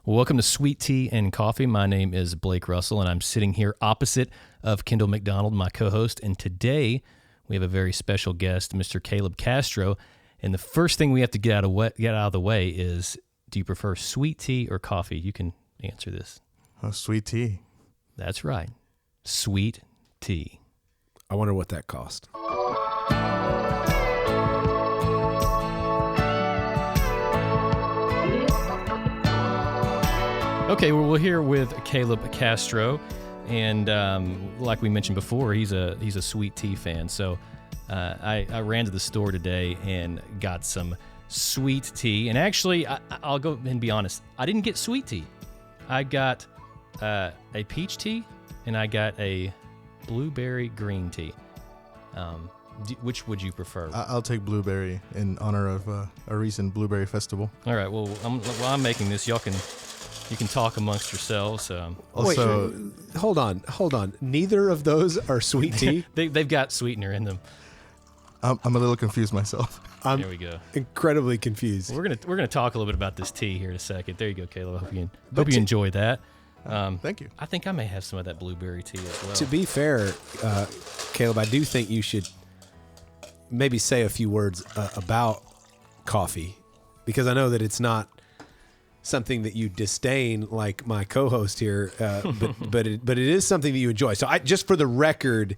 Welcome to Sweet Tea and Coffee. My name is Blake Russell, and I'm sitting here opposite of Kendall McDonald, my co-host. And today we have a very special guest, Mr. Caleb Castro. And the first thing we have to get out of the way is, do you prefer sweet tea or coffee? You can answer this. Oh, sweet tea. That's right. Sweet tea. I wonder what that cost. Okay, well, we're here with Caleb Castro, and like we mentioned before, he's a sweet tea fan. So I ran to the store today and got some sweet tea. And actually, I'll go and be honest, I didn't get sweet tea. I got a peach tea, and I got a blueberry green tea. Which would you prefer? I'll take blueberry in honor of a recent blueberry festival. All right, well, while I'm making this, you can talk amongst yourselves. Also, wait, hold on. Neither of those are sweet tea? They've got sweetener in them. I'm a little confused myself. There we go. Incredibly confused. We're gonna talk a little bit about this tea here in a second. There you go, Caleb. Hope you enjoy that. Thank you. I think I may have some of that blueberry tea as well. To be fair, Caleb, I do think you should maybe say a few words about coffee, because I know that it's not something that you disdain like my co-host here, but it is something that you enjoy. So just for the record,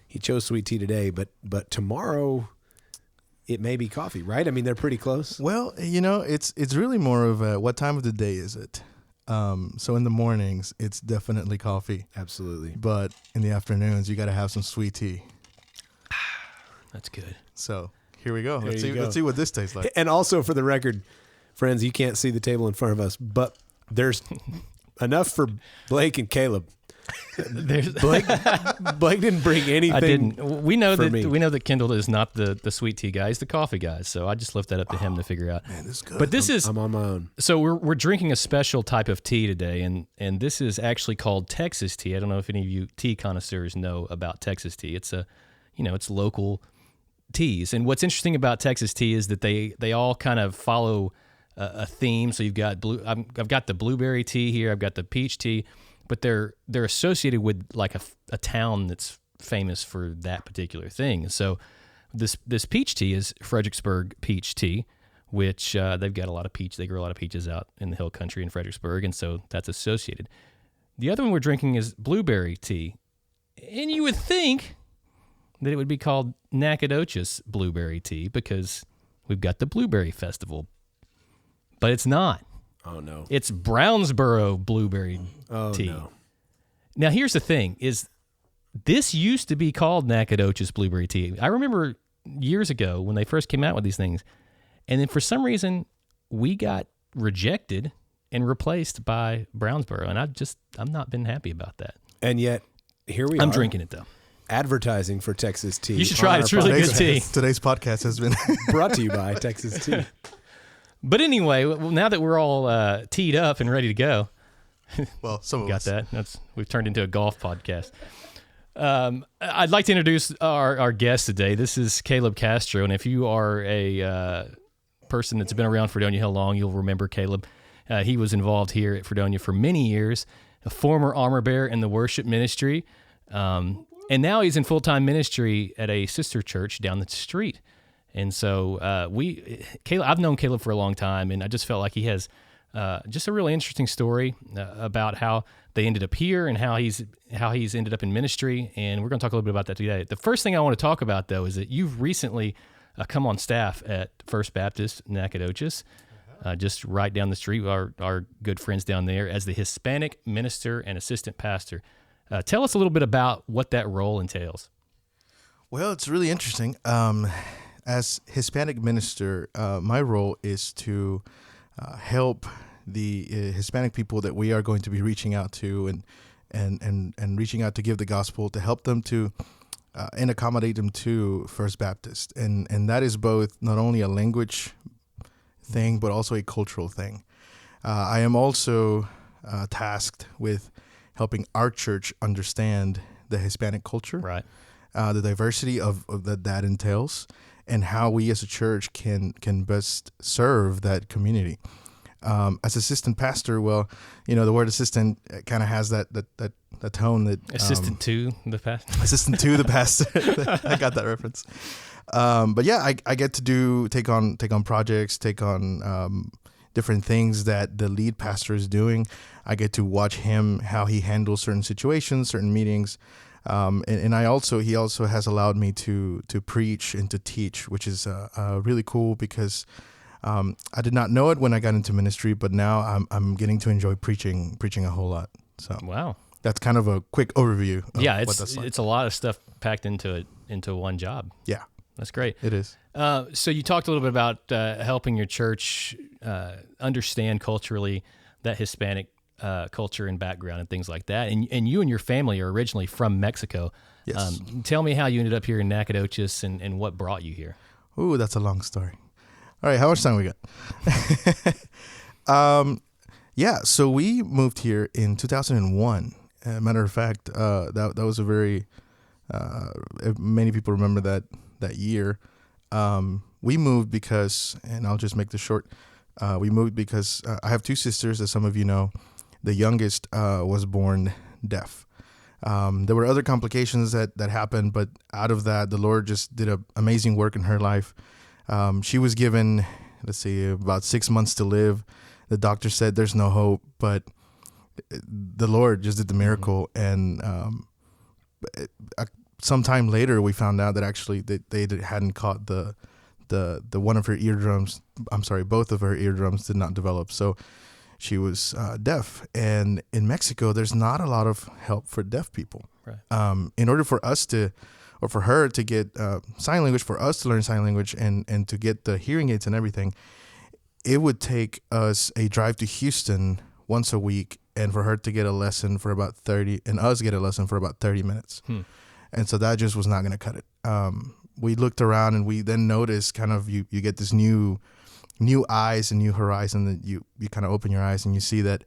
he chose sweet tea today, but tomorrow it may be coffee, right? I mean, they're pretty close. Well, it's really more of what time of the day is it? So in the mornings, it's definitely coffee. Absolutely. But in the afternoons, you got to have some sweet tea. That's good. So here we go. There Let's you see what this tastes like. And also, for the record, friends, you can't see the table in front of us, but there's enough for Blake and Caleb. Blake didn't bring anything. I didn't. We know me. that Kendall is not the sweet tea guy. He's the coffee guy. So I just left that up to him to figure out. Man, this is good. But I'm on my own. So we're drinking a special type of tea today, and this is actually called Texas tea. I don't know if any of you tea connoisseurs know about Texas tea. It's it's local teas. And what's interesting about Texas tea is that they all kind of follow a theme. So you've got I've got the blueberry tea here. I've got the peach tea, but they're associated with like a town that's famous for that particular thing. So this peach tea is Fredericksburg peach tea, which they've got a lot of peach. They grow a lot of peaches out in the hill country in Fredericksburg, and so that's associated. The other one we're drinking is blueberry tea, and you would think that it would be called Nacogdoches blueberry tea because we've got the Blueberry Festival. But it's not. Oh, no. It's Brownsboro blueberry tea. No. Now, here's the thing, is this used to be called Nacogdoches blueberry tea. I remember years ago when they first came out with these things, and then for some reason, we got rejected and replaced by Brownsboro, and I've not been happy about that. And yet, here we are. I'm drinking it, though. Advertising for Texas tea. You should try it. It's really good tea. Today's podcast has been brought to you by Texas Tea. But anyway, now that we're all teed up and ready to go, well, some of us got that. We've turned into a golf podcast. I'd like to introduce our guest today. This is Caleb Castro, and if you are a person that's been around Fredonia Hill long, you'll remember Caleb. He was involved here at Fredonia for many years, a former armor bearer in the worship ministry. And now he's in full-time ministry at a sister church down the street. And so I've known Caleb for a long time, and I just felt like he has just a really interesting story about how they ended up here and how he's ended up in ministry. And we're going to talk a little bit about that today. The first thing I want to talk about, though, is that you've recently come on staff at First Baptist Nacogdoches, just right down the street, our good friends down there, as the Hispanic minister and assistant pastor. Tell us a little bit about what that role entails. Well, it's really interesting. As Hispanic minister, my role is to help the Hispanic people that we are going to be reaching out to and reaching out to give the gospel, to help them to and accommodate them to First Baptist. And that is both not only a language thing, but also a cultural thing. I am also tasked with helping our church understand the Hispanic culture, right? The diversity of that entails, and how we as a church can best serve that community. As assistant pastor, well, the word assistant kind of has that tone that Assistant to the pastor. Assistant to the pastor. I got that reference. But yeah, I get to take on projects, take on different things that the lead pastor is doing. I get to watch him, how he handles certain situations, certain meetings. And he also has allowed me to preach and to teach, which is really cool because I did not know it when I got into ministry, but now I'm getting to enjoy preaching a whole lot. So Wow. That's kind of a quick overview of what that's like. It's a lot of stuff packed into one job. Yeah. That's great. It is. So you talked a little bit about helping your church understand culturally that Hispanic culture and background and things like that. And you and your family are originally from Mexico. Yes. Tell me how you ended up here in Nacogdoches and what brought you here. Ooh, that's a long story. All right, how much time we got? Yeah, so we moved here in 2001. Matter of fact, that was a very many people remember that year. We moved because, and I'll just make this short. We moved because I have two sisters, as some of you know. The youngest was born deaf. There were other complications that happened, but out of that, the Lord just did an amazing work in her life. She was given, about 6 months to live. The doctor said there's no hope, but the Lord just did the miracle. And sometime later, we found out that actually they hadn't caught the one of her eardrums. I'm sorry, both of her eardrums did not develop. So she was deaf. And in Mexico, there's not a lot of help for deaf people. Right. In order for us for her to get sign language, for us to learn sign language and to get the hearing aids and everything, it would take us a drive to Houston once a week, and for her to get a lesson for about 30, and us get a lesson for about 30 minutes. And so that just was not going to cut it. We looked around, and we then noticed kind of you get this new eyes and new horizon, that you kind of open your eyes and you see that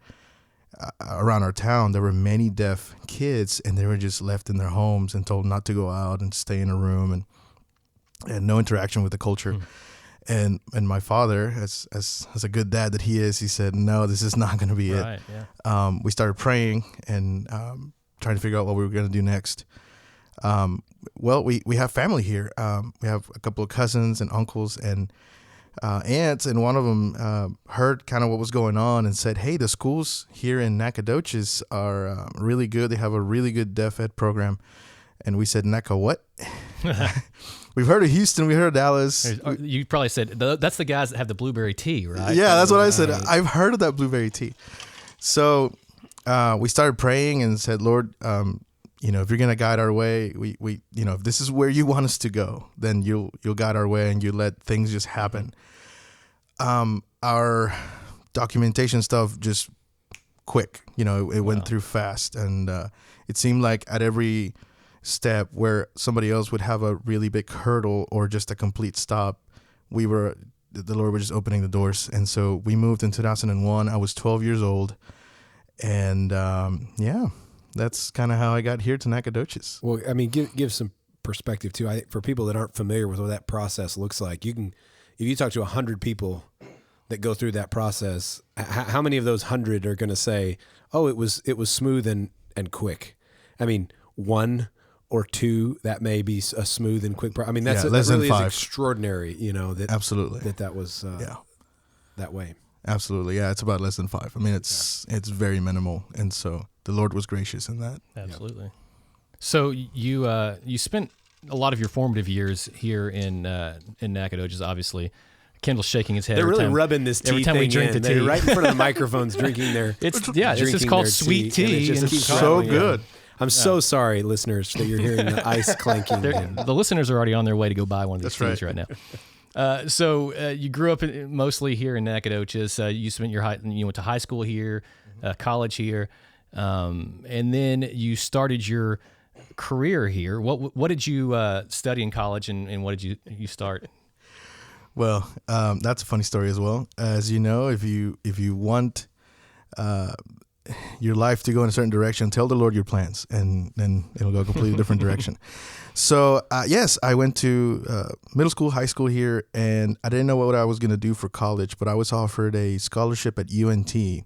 around our town there were many deaf kids, and they were just left in their homes and told not to go out and stay in a room and no interaction with the culture. And my father, as a good dad that he is, he said, no, this is not going to be it. Yeah. We started praying and trying to figure out what we were going to do next. Well, we have family here. We have a couple of cousins and uncles and aunts, and one of them heard kind of what was going on and said, hey, the schools here in Nacogdoches are really good. They have a really good deaf ed program. And we said, Naco, what? We've heard of Houston. We heard of Dallas. You probably said, that's the guys that have the blueberry tea, right? Yeah, that's what I said. I've heard of that blueberry tea. So we started praying and said, Lord, if you're going to guide our way, we if this is where you want us to go, then you'll guide our way and you let things just happen. Our documentation stuff just quick, it went through fast. And it seemed like at every step where somebody else would have a really big hurdle or just a complete stop, the Lord was just opening the doors. And so we moved in 2001. I was 12 years old. And that's kind of how I got here to Nacogdoches. Well, I mean, give some perspective too. For people that aren't familiar with what that process looks like, if you talk to 100 people that go through that process, how many of those 100 are going to say, "Oh, it was smooth and quick"? I mean, one or two that may be a smooth and quick. I mean, that really is extraordinary. That absolutely that was that way. Absolutely, yeah. It's about less than 5. I mean, it's very minimal, and so the Lord was gracious in that. Absolutely. Yeah. So you spent a lot of your formative years here in Nacogdoches, obviously. Kendall's shaking his head. They're really time, rubbing this tea every time thing we drink in. the tea. They're right in front of the microphones, drinking their. It's just called sweet tea. And it's so good. I'm so sorry, listeners, that you're hearing the ice clanking. The listeners are already on their way to go buy one of these teas right now. So you grew up mostly here in Nacogdoches. You went to high school here, college here, and then you started your career here. What did you study in college, and what did you start? Well, that's a funny story as well. As you know, if you want your life to go in a certain direction, tell the Lord your plans, and then it'll go a completely different direction. So, yes, I went to middle school, high school here, and I didn't know what I was going to do for college, but I was offered a scholarship at UNT to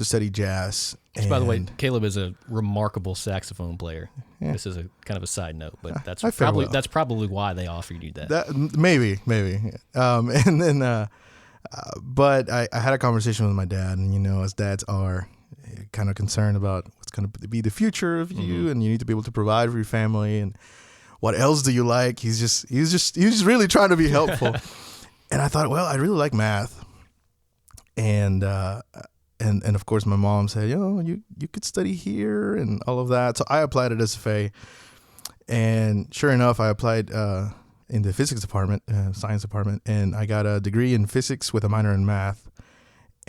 study jazz. Which, by the way, Caleb is a remarkable saxophone player. Yeah. This is a kind of a side note, but that's I fare well. that's probably why they offered you that. Maybe. And then, but I had a conversation with my dad, and as dads are, kind of concerned about what's going to be the future of you, and you need to be able to provide for your family, and what else do you like? He was just really trying to be helpful. And I thought, well, I really like math, and of course my mom said, you could study here and all of that. So I applied at SFA, and sure enough, I applied in the physics department, science department, and I got a degree in physics with a minor in math.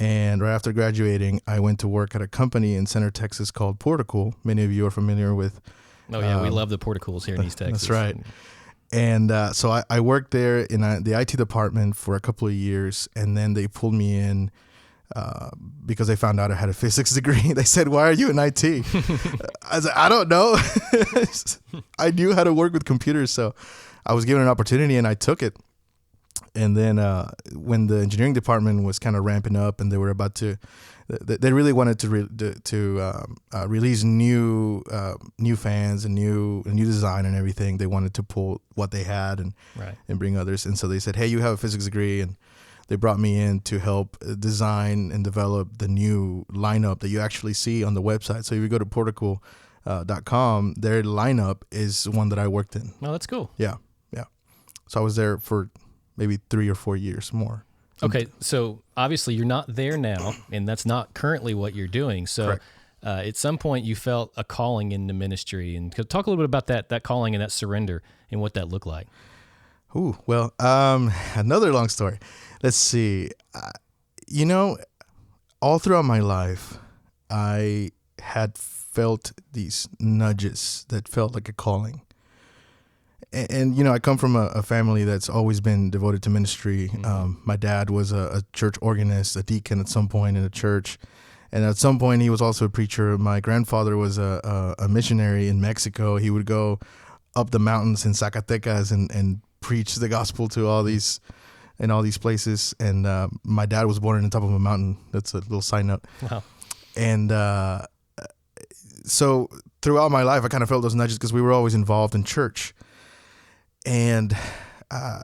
And right after graduating, I went to work at a company in Center, Texas called Porticool. Many of you are familiar with. Oh yeah, we love the Porticools here in East Texas. That's right. And so I worked there in the IT department for a couple of years, and then they pulled me in because they found out I had a physics degree. They said, "Why are you in IT?" I said, "I don't know." I knew how to work with computers, so I was given an opportunity, and I took it. And then when the engineering department was kind of ramping up, and they were about to, they really wanted to release new fans and new design and everything. They wanted to pull what they had and bring others. And so they said, "Hey, you have a physics degree," and they brought me in to help design and develop the new lineup that you actually see on the website. So if you go to porticool.com, their lineup is one that I worked in. Oh, that's cool. Yeah. So I was there for maybe 3 or 4 years more. Okay, so obviously you're not there now, and that's not currently what you're doing. So at some point you felt a calling into ministry. And talk a little bit about that calling and that surrender and what that looked like. Ooh, well, another long story. Let's see. All throughout my life, I had felt these nudges that felt like a calling. And I come from a family that's always been devoted to ministry. My dad was a church organist, a deacon at some point in a church. And at some point, he was also a preacher. My grandfather was a missionary in Mexico. He would go up the mountains in Zacatecas and preach the gospel to all these places. And my dad was born on the top of a mountain. That's a little side note. Wow. And so throughout my life, I kind of felt those nudges because we were always involved in church. And I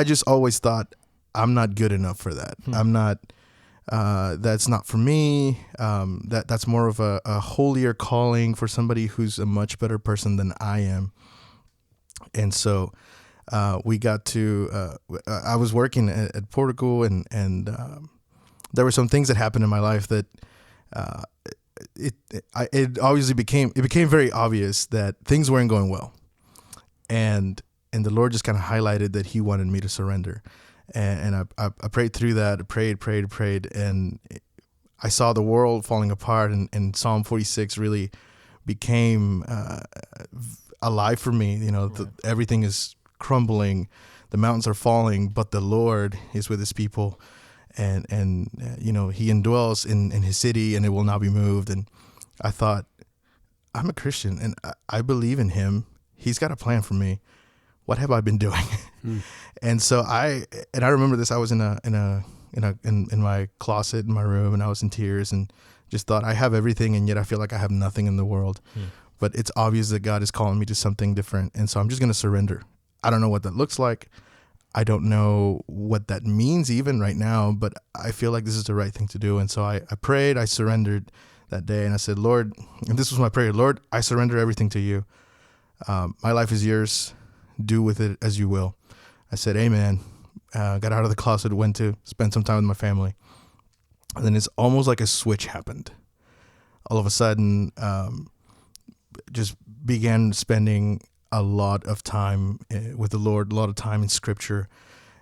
just always thought, I'm not good enough for that. I'm not. That's not for me. That's more of a holier calling for somebody who's a much better person than I am. And so we got to. I was working at Porticool, and there were some things that happened in my life that it obviously became very obvious that things weren't going well. And the Lord just kind of highlighted that He wanted me to surrender. And I prayed through that. I prayed. And I saw the world falling apart. And Psalm 46 really became alive for me. Everything is crumbling. The mountains are falling, but the Lord is with His people. And He indwells in His city, and it will not be moved. And I thought, I'm a Christian, and I believe in Him. He's got a plan for me. What have I been doing? And so I remember this. I was in my closet in my room, and I was in tears and just thought, I have everything, and yet I feel like I have nothing in the world. But it's obvious that God is calling me to something different, and so I'm just going to surrender. I don't know what that looks like. I don't know what that means even right now, but I feel like this is the right thing to do. And so I prayed. I surrendered that day, and I said, Lord, and this was my prayer, Lord, I surrender everything to You. My life is Yours. Do with it as You will. I said, amen. Got out of the closet, went to spend some time with my family. And then it's almost like a switch happened. All of a sudden, just began spending a lot of time with the Lord, a lot of time in Scripture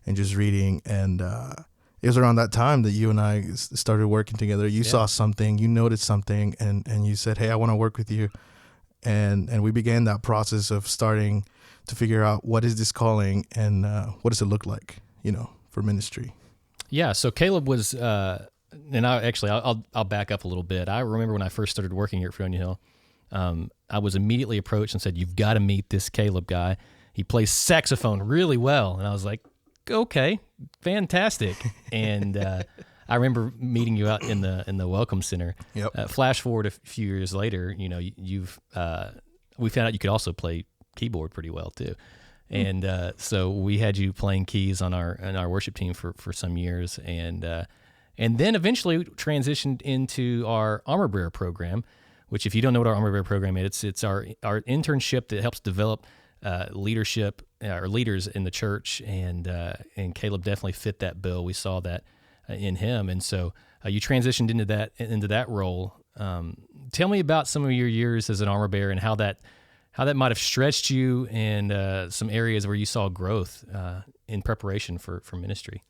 and just reading. And it was around that time that you and I started working together. You saw something, you noticed something, and you said, hey, I want to work with you. And we began that process of starting to figure out what is this calling and what does it look like, for ministry. Yeah. So Caleb was and I'll back up a little bit. I remember when I first started working here at Fredonia Hill, I was immediately approached and said, "You've got to meet this Caleb guy. He plays saxophone really well." And I was like, "Okay, fantastic." And I remember meeting you out in the Welcome Center. Yep. Flash forward a few years later, we found out you could also play keyboard pretty well too. And so we had you playing keys on our worship team for some years, and then eventually transitioned into our armor bearer program, which, if you don't know what our armor bearer program is, it's our internship that helps develop leadership or leaders in the church, and Caleb definitely fit that bill. We saw that in him, and so you transitioned into that role. Tell me about some of your years as an armor bearer and how that might have stretched you, and some areas where you saw growth in preparation for ministry.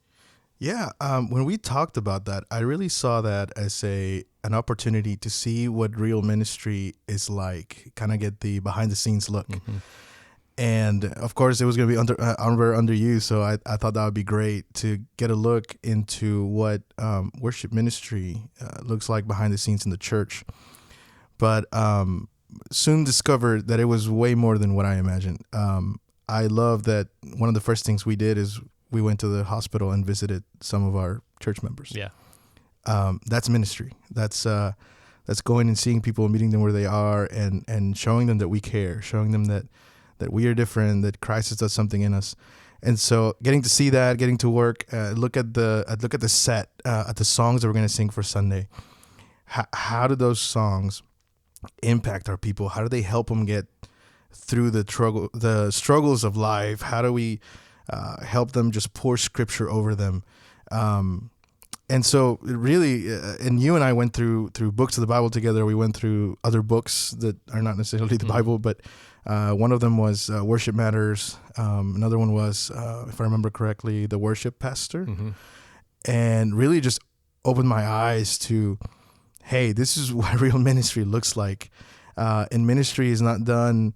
Yeah, when we talked about that, I really saw that as an opportunity to see what real ministry is like, kind of get the behind the scenes look. Mm-hmm. And of course, it was going to be under you, so I thought that would be great to get a look into what worship ministry looks like behind the scenes in the church. But soon discovered that it was way more than what I imagined. I love that one of the first things we did is we went to the hospital and visited some of our church members. Yeah. That's ministry. That's going and seeing people and meeting them where they are, and showing them that we care, showing them that we are different, that Christ has done something in us. And so getting to see that, getting to work, look at the set, at the songs that we're going to sing for Sunday. How do those songs impact our people? How do they help them get through the struggles of life? How do we help them just pour scripture over them? And so really, and you and I went through books of the Bible together. We went through other books that are not necessarily the Bible, but one of them was Worship Matters. Another one was, if I remember correctly, The Worship Pastor. Mm-hmm. And really just opened my eyes to, hey, this is what real ministry looks like. And ministry is not done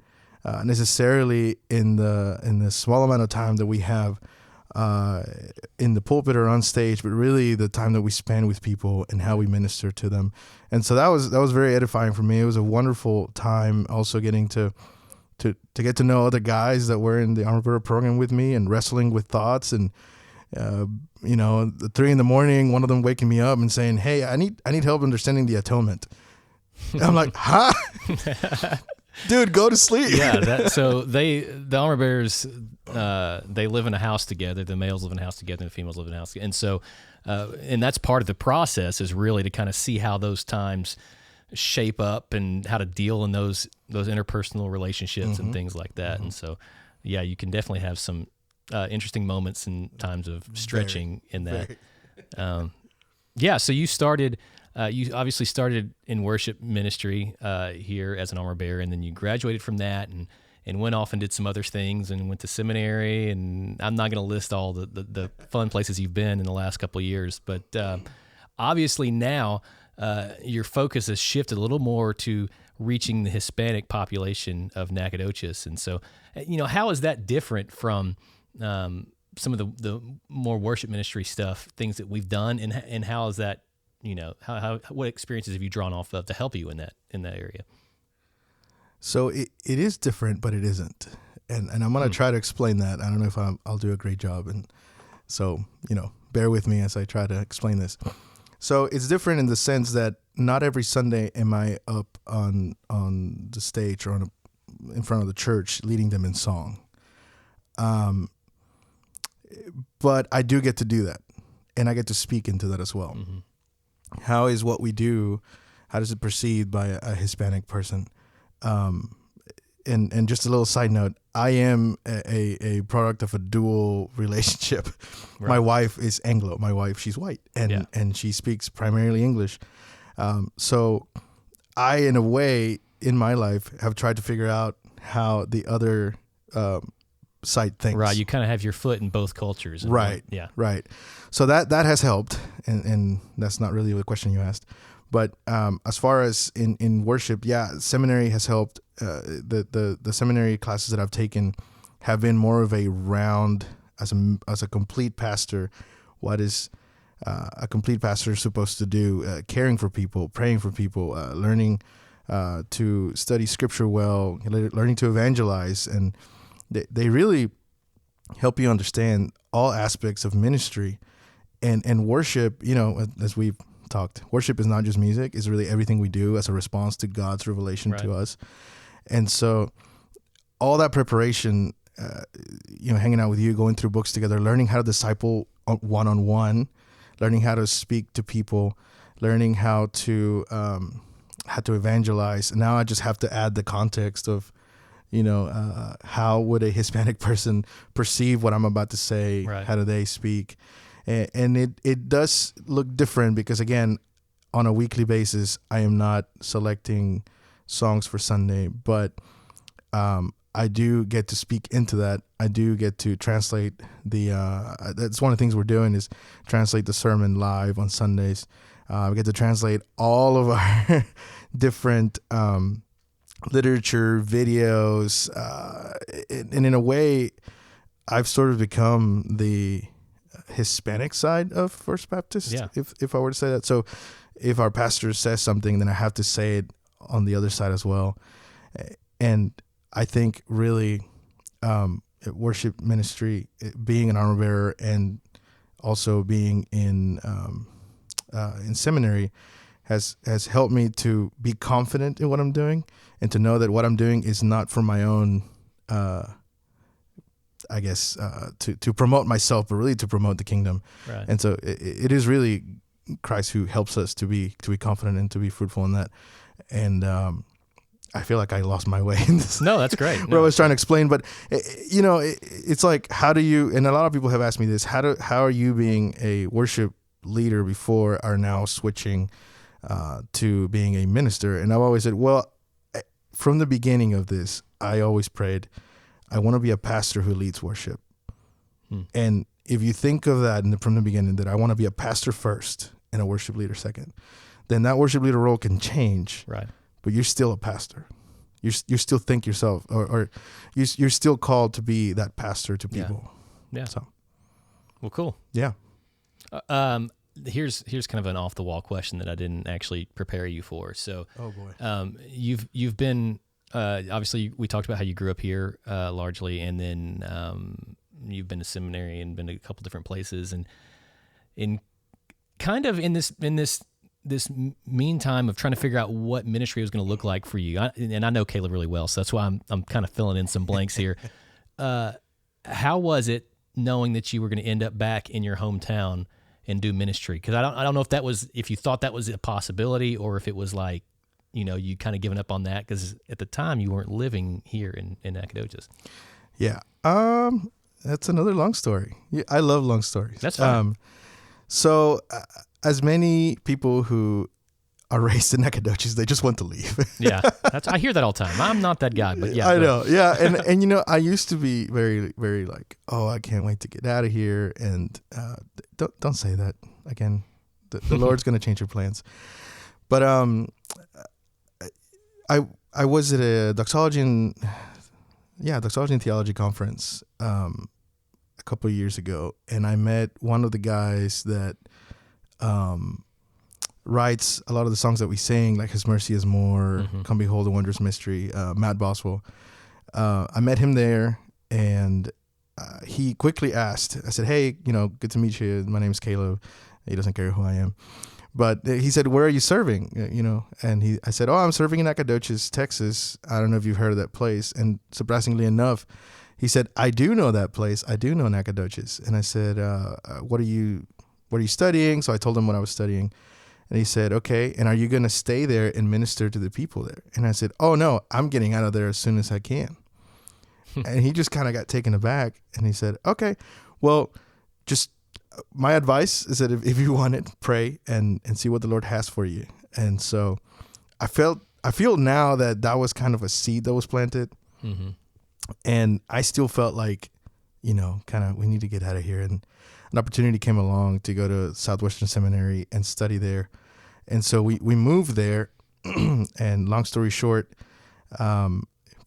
necessarily in the small amount of time that we have in the pulpit or on stage, but really the time that we spend with people and how we minister to them. And so that was very edifying for me. It was a wonderful time also getting to get to know other guys that were in the armor bearer program with me and wrestling with thoughts. And at 3 a.m, one of them waking me up and saying, "Hey, I need help understanding the atonement." And I'm like, "Huh? Dude, go to sleep." Yeah. So the armor bearers, they live in a house together. The males live in a house together, and the females live in a house together. And so, and that's part of the process, is really to kind of see how those times shape up and how to deal in those interpersonal relationships, mm-hmm. and things like that. Mm-hmm. And so, yeah, you can definitely have some interesting moments and times of stretching in that. So you started. You obviously started in worship ministry here as an armor bearer, and then you graduated from that and went off and did some other things and went to seminary. And I'm not going to list all the fun places you've been in the last couple of years, but obviously now your focus has shifted a little more to reaching the Hispanic population of Nacogdoches. And so, how is that different from some of the more worship ministry stuff, things that we've done, and how is that? What experiences have you drawn off of to help you in that area? So it is different, but it isn't. And I'm going to try to explain that. I don't know if I'll do a great job. And so, bear with me as I try to explain this. So it's different in the sense that not every Sunday am I up on the stage or in front of the church leading them in song. But I do get to do that, and I get to speak into that as well. Mm-hmm. How is what we do, how does it perceived by a Hispanic person? And just a little side note, I am a product of a dual relationship. Right. My wife is Anglo. My wife, she's white, and she speaks primarily English. So I, in a way, in my life, have tried to figure out how the other side thinks. Right, you kind of have your foot in both cultures. Right, right. So that has helped, and that's not really the question you asked. But as far as in worship, seminary has helped. The seminary classes that I've taken have been more of a round, as a complete pastor. What is a complete pastor is supposed to do, caring for people, praying for people, learning to study scripture well, learning to evangelize. And they really help you understand all aspects of ministry. And worship, as we've talked, worship is not just music. It's really everything we do as a response to God's revelation to us. And so all that preparation, hanging out with you, going through books together, learning how to disciple one-on-one, learning how to speak to people, learning how to evangelize. And now I just have to add the context of, how would a Hispanic person perceive what I'm about to say? Right. How do they speak? And it does look different because, again, on a weekly basis, I am not selecting songs for Sunday, but I do get to speak into that. I do get to translate that's one of the things we're doing is translate the sermon live on Sundays. We get to translate all of our different literature, videos, and in a way, I've sort of become the Hispanic side of First Baptist, if I were to say that. So if our pastor says something, then I have to say it on the other side as well. And I think really worship ministry, being an armor bearer and also being in seminary has helped me to be confident in what I'm doing and to know that what I'm doing is not for my own to promote myself, but really to promote the kingdom. Right. And so it is really Christ who helps us to be confident and to be fruitful in that. And I feel like I lost my way in this. No, that's great. What I was trying to explain, but it's like, how do you? And a lot of people have asked me this: how are you being a worship leader before are now switching to being a minister? And I've always said, well, from the beginning of this, I always prayed, I want to be a pastor who leads worship. And if you think of that from the beginning, that I want to be a pastor first and a worship leader second, then that worship leader role can change. Right. But you're still a pastor. You still think yourself, or you're still called to be that pastor to people. Yeah. So. Well, cool. Yeah. Here's kind of an off the wall question that I didn't actually prepare you for. So. Oh boy. You've been. Obviously, we talked about how you grew up here largely, and then you've been to seminary and been to a couple different places, and in kind of in this meantime of trying to figure out what ministry was going to look like for you. And I know Caleb really well, so that's why I'm kind of filling in some blanks here. How was it knowing that you were going to end up back in your hometown and do ministry? Because I don't know if you thought that was a possibility, or if it was like, you kind of given up on that because at the time you weren't living here in Nacogdoches. Yeah. That's another long story. Yeah, I love long stories. That's fine. So as many people who are raised in Nacogdoches, they just want to leave. Yeah. I hear that all the time. I'm not that guy, but yeah. I know. Yeah. And I used to be very, very like, oh, I can't wait to get out of here. And don't say that again. The Lord's going to change your plans. But I was at a doxology and theology conference a couple of years ago, and I met one of the guys that writes a lot of the songs that we sing, like His Mercy is More, Come Behold the Wondrous Mystery, Matt Boswell. I met him there, and he quickly asked, I said, hey, good to meet you. My name is Caleb. He doesn't care who I am. But he said, where are you serving? And I said, I'm serving in Nacogdoches, Texas. I don't know if you've heard of that place. And surprisingly enough, he said, I do know that place. I do know Nacogdoches. And I said, what are you studying? So I told him what I was studying. And he said, okay, and are you going to stay there and minister to the people there? And I said, oh, no, I'm getting out of there as soon as I can. And he just kind of got taken aback. And he said, okay, well, just my advice is that if you want it, pray and see what the Lord has for you. And so I feel now that was kind of a seed that was planted. Mm-hmm. And I still felt like, kind of we need to get out of here. And an opportunity came along to go to Southwestern Seminary and study there. And so we moved there. And long story short,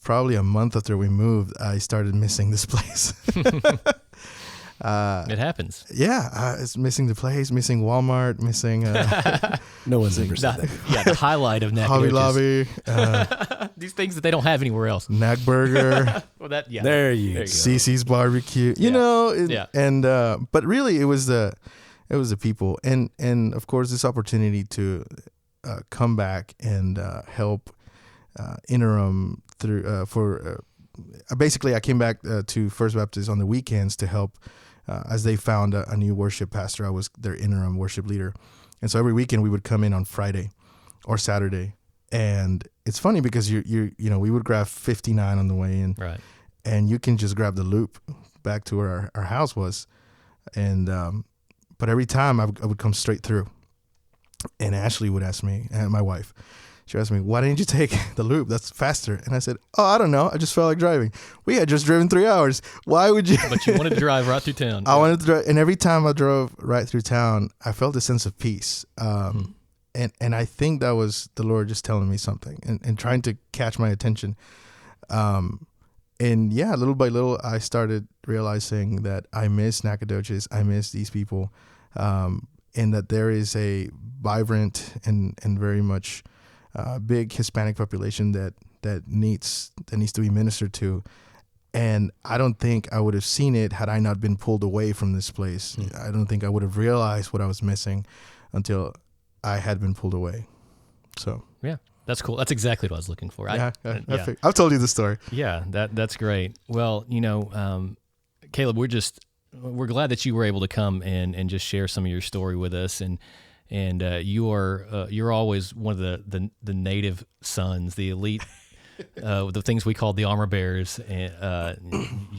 probably a month after we moved, I started missing this place. It happens. Yeah, it's missing the place, missing Walmart, missing No one's ever said that. Yeah, the highlight of Hobby Nacogdoches. Lobby, These things that they don't have anywhere else. Nac Burger, Well, that yeah. There you go. CC's Barbecue. You Yeah. know, Yeah. and but really, it was the people, and of course, this opportunity to come back and help interim through for. Basically, I came back to First Baptist on the weekends to help as they found a new worship pastor. I was their interim worship leader. And so every weekend we would come in on Friday or Saturday. And it's funny because you know, we would grab 59 on the way in. Right. And you can just grab the loop back to where our house was. And but every time I would come straight through. And Ashley would ask me, and my wife, she asked me, why didn't you take the loop? That's faster. And I said, oh, I don't know. I just felt like driving. We had just driven 3 hours. Why would you? But you wanted to drive right through town. I wanted to drive. And every time I drove right through town, I felt a sense of peace. And I think that was the Lord just telling me something and trying to catch my attention. And yeah, little by little, I started realizing that I miss Nacogdoches. I miss these people. And that there is a vibrant and very much big Hispanic population that needs to be ministered to, and I don't think I would have seen it had I not been pulled away from this place. I don't think I would have realized what I was missing until I had been pulled away. So Yeah, that's cool. That's exactly what I was looking for. I've told you the story. Yeah, that's great. Well, you know, Caleb, we're glad that you were able to come and just share some of your story with us, and you're always one of the native sons, the elite, the things we call the armor bearers, and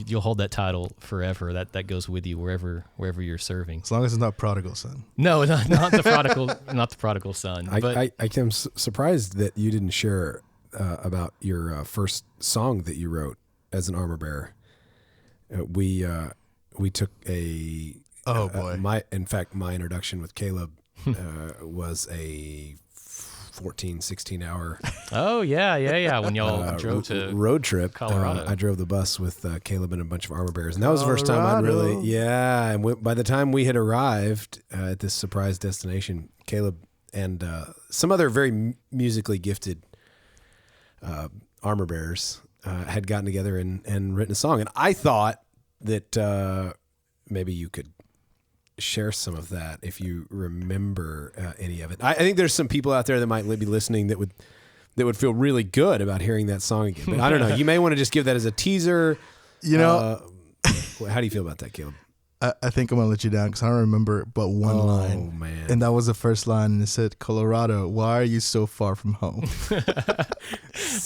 you'll hold that title forever. That goes with you wherever you're serving. As long as it's not prodigal son. No, not the prodigal, not the prodigal son. I am surprised that you didn't share about your first song that you wrote as an armor bearer. We took a my introduction with Caleb was a 16 hour Oh yeah when y'all drove to road trip. Colorado. I drove the bus with Caleb and a bunch of armor bearers, and that was the first time I'd really and by the time we had arrived at this surprise destination, Caleb and some other very musically gifted armor bearers had gotten together and written a song, and I thought that maybe you could share some of that if you remember any of it. I think there's some people out there that might be listening that would feel really good about hearing that song again. But I don't know. You may want to just give that as a teaser. You know, how do you feel about that, Caleb? I think I'm going to let you down because I don't remember but one line. Oh, man. And that was the first line, and it said, Colorado, why are you so far from home?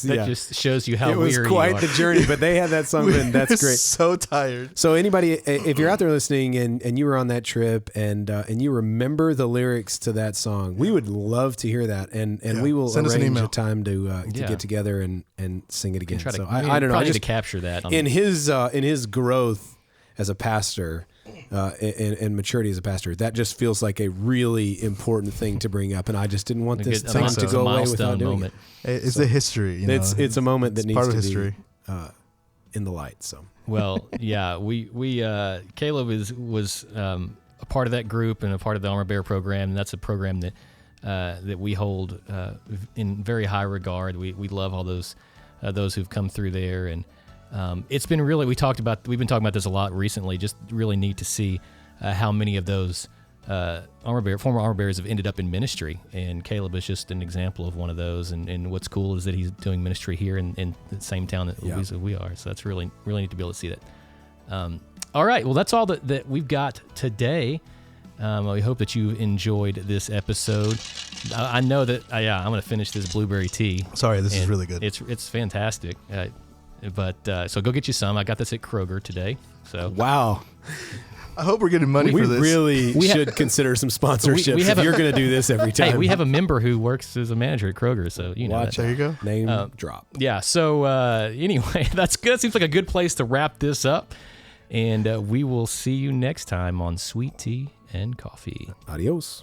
That just shows you how it was weary quite you are. the journey, but they had that song, and that's great. So tired. So anybody, if you're out there listening and you were on that trip and you remember the lyrics to that song, we would love to hear that, and we will Send us an arrange email. a time to get together and sing it again. Try to, So I don't know. I need just to capture that. in his growth as a pastor. And maturity as a pastor, that just feels like a really important thing to bring up, and I just didn't want this thing to go away without doing it. It's a history. You know? It's a moment that needs part to of history. be in the light. So Well, yeah, we Caleb was a part of that group and a part of the Armor Bear program, and that's a program that we hold in very high regard. We love all those who've come through there, and it's been really we've been talking about this a lot recently. Just really neat to see how many of those former armor bearers have ended up in ministry, and Caleb is just an example of one of those. And what's cool is that he's doing ministry here in the same town that we are. So that's really neat to be able to see that. All right, well, that's all that we've got today. We hope that you enjoyed this episode. I know that I'm going to finish this blueberry tea. Sorry, this is really good. It's fantastic. But so go get you some. I got this at Kroger today. So wow. I hope we're getting money for this. We should consider some sponsorships if you're going to do this every time. Hey, we have a member who works as a manager at Kroger, so you know. Watch there you go. Name drop. Yeah. So anyway, that's good. Seems like a good place to wrap this up, and we will see you next time on Sweet Tea and Coffee. Adios.